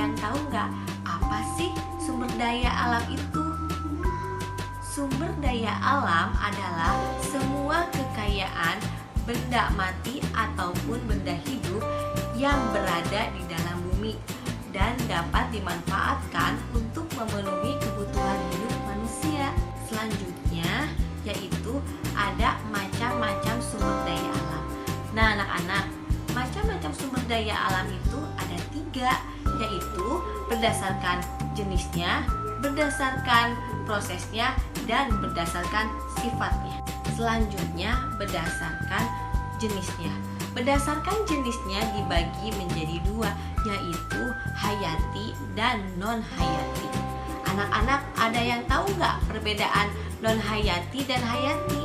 yang tahu nggak apa sih sumber daya alam itu? Sumber daya alam adalah semua kekayaan benda mati ataupun benda hidup yang berada di dalam bumi dan dapat dimanfaatkan untuk memenuhi kebutuhan hidup manusia. Selanjutnya yaitu ada macam-macam sumber daya alam. Nah anak-anak, macam-macam sumber daya alam itu ada 3, yaitu berdasarkan jenisnya, berdasarkan prosesnya, dan berdasarkan sifatnya. Selanjutnya berdasarkan jenisnya. Berdasarkan jenisnya dibagi menjadi 2, yaitu hayati dan non-hayati. Anak-anak, ada yang tahu nggak perbedaan non-hayati dan hayati?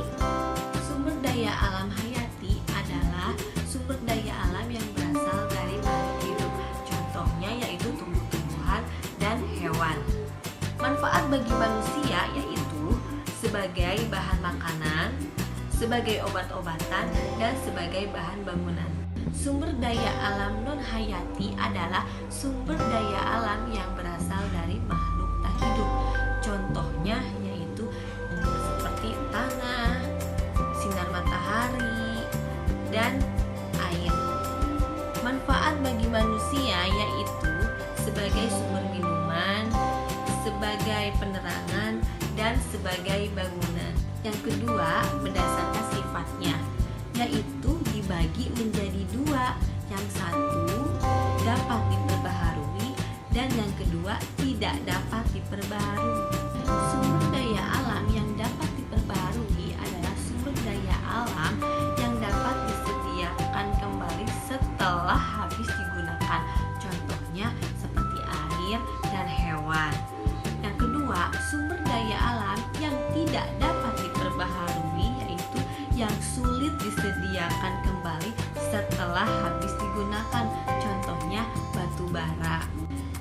Sumber daya alam hayati adalah sumber daya alam yang berasal dari makhluk hidup. Contohnya yaitu tumbuh-tumbuhan dan hewan. Manfaat bagi manusia yaitu sebagai bahan makanan, sebagai obat-obatan, dan sebagai bahan bangunan. Sumber daya alam non-hayati adalah sumber daya alam yang berasal dari makhluk tak hidup. Contohnya yaitu seperti tanah, sinar matahari, dan air. Manfaat bagi manusia yaitu sebagai sumber minuman, sebagai penerangan, dan sebagai bangunan. Yang kedua, berdasarkan sifatnya, yaitu dibagi menjadi 2. Yang satu dapat diperbaharui dan yang kedua tidak dapat diperbaharui. Sumber daya alam yang dapat diperbaharui adalah sumber daya alam yang dapat disediakan kembali setelah habis digunakan. Contohnya seperti air dan hewan. Yang kedua, sumber daya alam yang tidak dapat diperbaharui yaitu yang sulit disediakan kembali setelah habis digunakan. Contohnya batu bara.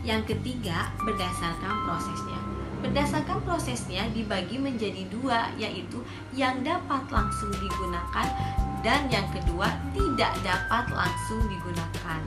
Yang ketiga, berdasarkan prosesnya. Berdasarkan prosesnya dibagi menjadi 2, yaitu yang dapat langsung digunakan dan yang kedua tidak dapat langsung digunakan.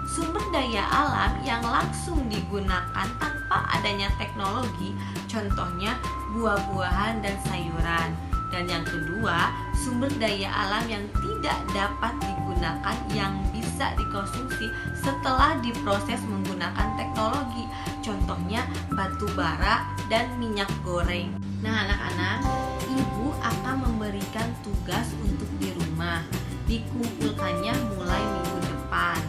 Sumber daya alam yang langsung digunakan tanpa adanya teknologi, contohnya buah-buahan dan sayuran. Dan yang kedua, sumber daya alam yang tidak dapat digunakan yang bisa dikonsumsi setelah diproses menggunakan teknologi, contohnya batu bara dan minyak goreng. Nah anak-anak, ibu akan memberikan tugas untuk di rumah, dikumpulkannya mulai minggu depan.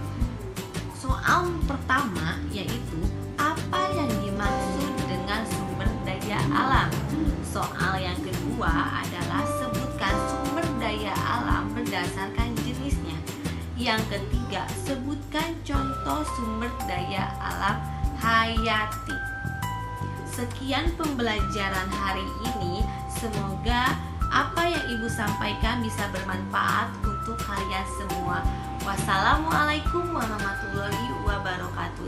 Soal pertama yaitu apa yang dimaksud dengan sumber daya alam. Soal yang kedua adalah sebutkan sumber daya alam berdasarkan jenisnya. Yang ketiga, sebutkan contoh sumber daya alam hayati. Sekian pembelajaran hari ini. Semoga apa yang ibu sampaikan bisa bermanfaat untuk kalian semua. Wassalamualaikum warahmatullahi wabarakatuh.